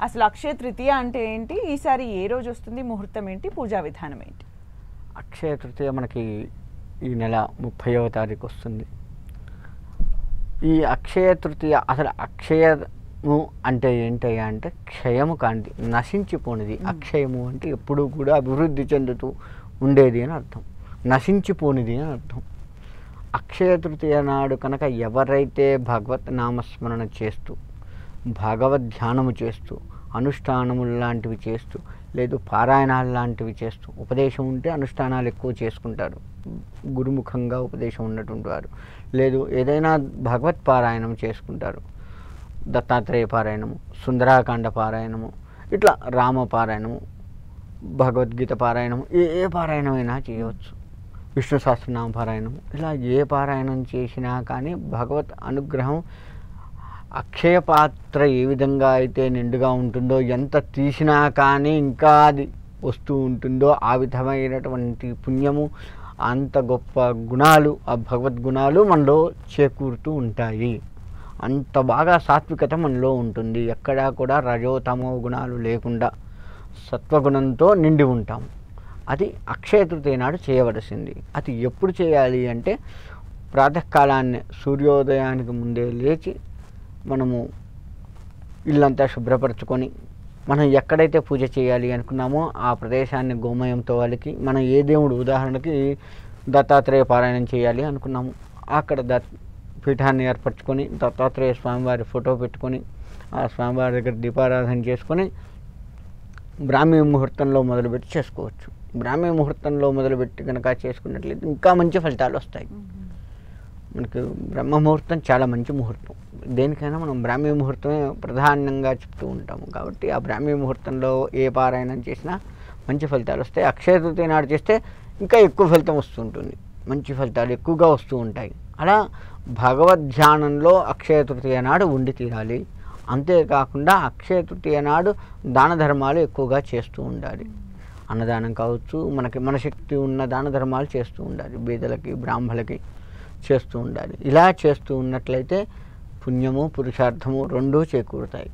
అసలు అక్షయ తృతీయ అంటే ఏంటి, ఈసారి ఏ రోజు వస్తుంది, ముహూర్తం ఏంటి, పూజా విధానం ఏంటి? అక్షయ తృతీయ మనకి ఈ నెల 30వ తారీఖు వస్తుంది. ఈ అక్షయ తృతీయ అసలు అక్షయము అంటే ఏంటయ్యా అంటే క్షయము కాంతి, నశించిపోనిది. అక్షయము అంటే ఎప్పుడూ కూడా అభివృద్ధి చెందుతూ ఉండేది అని అర్థం, నశించిపోనిది అని అర్థం. అక్షయ తృతీయ నాడు కనుక ఎవరైతే భగవత్ నామస్మరణ చేస్తూ, భగవద్ ధ్యానము చేస్తూ, అనుష్ఠానములు లాంటివి చేస్తూ, లేదు పారాయణాలు లాంటివి చేస్తూ, ఉపదేశం ఉంటే అనుష్ఠానాలు ఎక్కువ చేసుకుంటారు, గురుముఖంగా ఉపదేశం ఉన్నటువంటి వారు, లేదు ఏదైనా భగవత్ పారాయణం చేసుకుంటారు, దత్తాత్రేయ పారాయణము, సుందరాకాండ పారాయణము, ఇట్లా రామ పారాయణము, భగవద్గీత పారాయణము, ఏ పారాయణమైనా చేయవచ్చు, విష్ణు సహస్రనామ పారాయణము, ఇలా ఏ పారాయణం చేసినా కానీ భగవత్ అనుగ్రహం అక్షయ పాత్ర ఏ విధంగా అయితే నిండుగా ఉంటుందో, ఎంత తీసినా కానీ ఇంకా అది వస్తూ ఉంటుందో ఆ విధమైనటువంటి పుణ్యము, అంత గొప్ప గుణాలు, ఆ భగవద్గుణాలు మనలో చేకూరుతూ ఉంటాయి. అంత బాగా సాత్వికత మనలో ఉంటుంది. ఎక్కడా కూడా రజోతమో గుణాలు లేకుండా సత్వగుణంతో నిండి ఉంటాము. అది అక్షయ తృతీయ నాడు చేయవలసింది. అది ఎప్పుడు చేయాలి అంటే ప్రాతకాలాన్ని సూర్యోదయానికి ముందే లేచి మనము ఇల్లంతా శుభ్రపరచుకొని, మనం ఎక్కడైతే పూజ చేయాలి అనుకున్నామో ఆ ప్రదేశాన్ని గోమయంతో అలికి, మనం ఏ దేవుడు, ఉదాహరణకి దత్తాత్రేయ పారాయణం చేయాలి అనుకున్నాము, అక్కడ పీఠాన్ని ఏర్పరచుకొని దత్తాత్రేయ స్వామివారి ఫోటో పెట్టుకొని ఆ స్వామివారి దగ్గర దీపారాధన చేసుకొని బ్రాహ్మీ ముహూర్తంలో మొదలుపెట్టి చేసుకోవచ్చు. బ్రాహ్మీ ముహూర్తంలో మొదలుపెట్టి కనుక చేసుకున్నట్లయితే ఇంకా మంచి ఫలితాలు వస్తాయి. మనకు బ్రహ్మ ముహూర్తం చాలా మంచి ముహూర్తం. దేనికైనా మనం బ్రాహ్మీ ముహూర్తమే ప్రధానంగా చెప్తూ ఉంటాము. కాబట్టి ఆ బ్రాహ్మీ ముహూర్తంలో ఏ పారాయణం చేసినా మంచి ఫలితాలు వస్తాయి. అక్షయ తృతీయ నాడు చేస్తే ఇంకా ఎక్కువ ఫలితం వస్తుంటుంది, మంచి ఫలితాలు ఎక్కువగా వస్తూ ఉంటాయి. అలా భగవద్ధ్యానంలో అక్షయ తృతీయ నాడు ఉండి తీరాలి. అంతేకాకుండా అక్షయ తృతీయ నాడు దాన ధర్మాలు ఎక్కువగా చేస్తూ ఉండాలి. అన్నదానం కావచ్చు, మన శక్తి ఉన్న దాన ధర్మాలు చేస్తూ ఉండాలి, బీదలకి బ్రాహ్మలకి చేస్తూ ఉండాలి. ఇలా చేస్తూ ఉన్నట్లయితే పుణ్యము పురుషార్థము రెండూ చేకూరుతాయి.